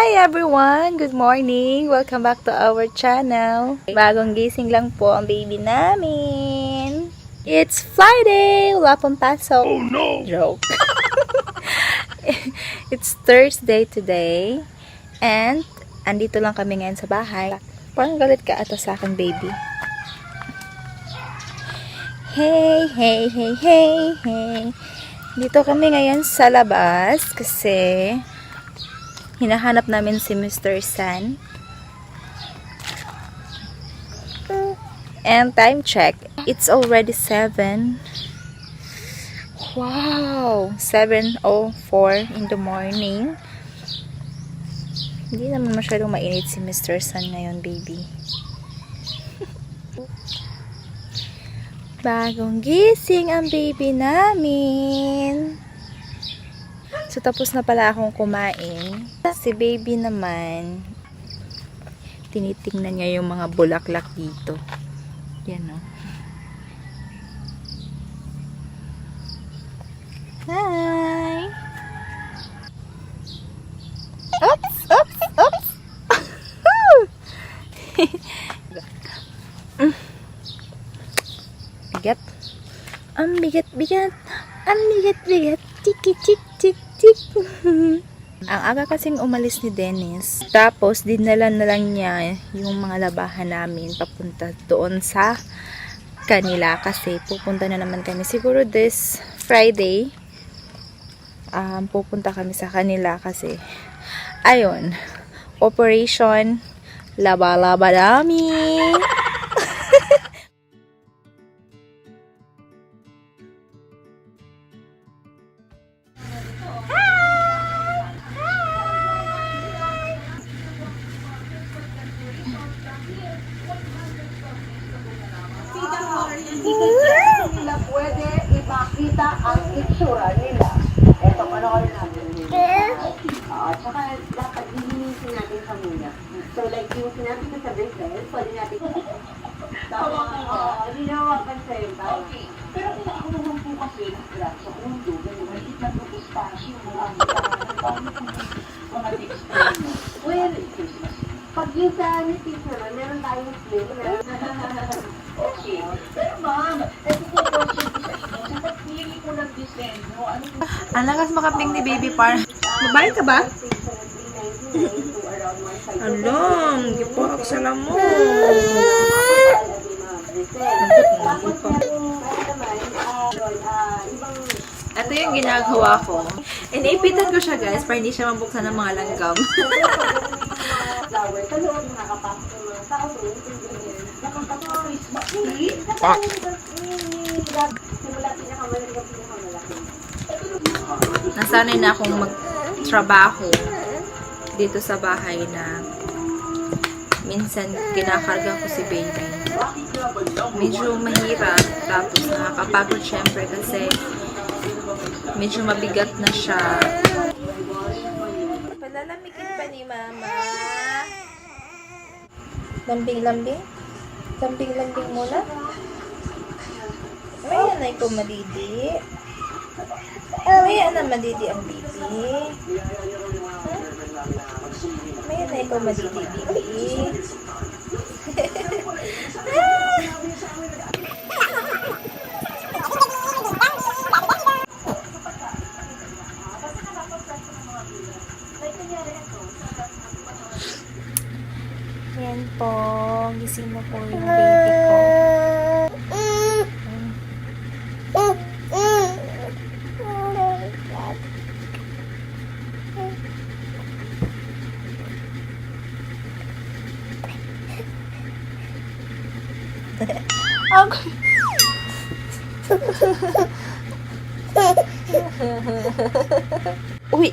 Hi everyone! Good morning! Welcome back to our channel. Bagong gising lang po ang baby namin. It's Friday! Wala pang pasok. Oh no! Joke. It's Thursday today. And andito lang kami ngayon sa bahay. Parang galit ka ata sa akin, baby. Hey, hey, hey, hey, hey. Dito kami ngayon sa labas kasi hinahanap namin si Mr. San. And time check. It's already 7. Wow! 7:04 in the morning. Hindi naman masyadong mainit si Mr. San ngayon, baby. Bagong gising ang baby namin. So, tapos na pala akong kumain. Si baby naman, tinitingnan niya yung mga bulaklak dito. Yan, no? Hi! Oops! Oops! Oops! Bigat. Ang bigat-bigat. Ang bigat-bigat. Tik-tik-tik-tik. Ang aga kasing umalis ni Dennis. Tapos, dinala na lang niya yung mga labahan namin papunta doon sa kanila. Kasi, pupunta na naman kami. Siguro this Friday, pupunta kami sa kanila kasi, ayun, Operation Laba-Laba namin. Hindi nila pwede ipakita ang itsura nila. Eto, panoorin natin. At saka dapat lilinisin natin sa muna. So like yung sinabi ko sa bracelet, pwede natin hinawakan sa yung tao. Okay. Pero ako naman po kasi sa ulo, maliit na pagkastasyo mo ang mga texture mo. Well, pag yung sa teacher, meron tayong skill. Okay. Pero ma'am, ito po question ko sa inyo. Sa pagpili ko ng disenyo, ano po? Ang lakas makaping ni baby par. Babae ka ba? Alam, di po ako sa lamo. Ito yung ginagawa ko. Iniipitan ko siya, guys, para hindi siya mabuksan ng mga langgam. Nasanay na akong magtrabaho dito sa bahay na minsan kinakarga ko si baby. Medyo mahirap, tapos nakakapagod syempre kasi medyo mabigat na siya. Palalamigin pa ni mama. Lambing-lambing? Lambing-lambing muna? May anay ko madidi. May anay madidi ang baby. May anay ko madidi, baby. Yan po, gising na po yung baby ko. Uy!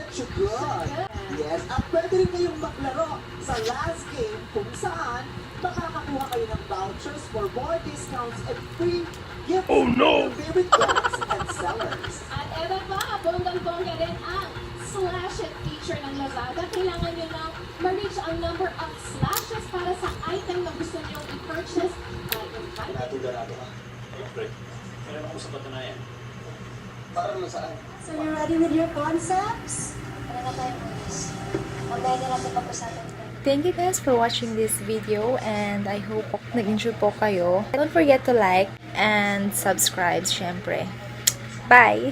that you're good. Yes, at pwede rin kayong maglaro sa last game kung saan makakakuha kayo ng vouchers for more discounts and free gifts from your favorite brands and sellers. At eto pa, bonggang-bongga rin ang slash it feature ng Lazada. Kailangan nyo nang ma-reach ang number of slashes para sa item na gusto nyo i-purchase. Natugarado ka. Pre, meron ako sa patunayan. Para naman saan? So you're ready with your concepts? Ano na tayo ulis? Mamaya na natin pag-usapan tayo. Thank you guys for watching this video and I hope nag-enjoy po kayo. Don't forget to like and subscribe syempre. Bye!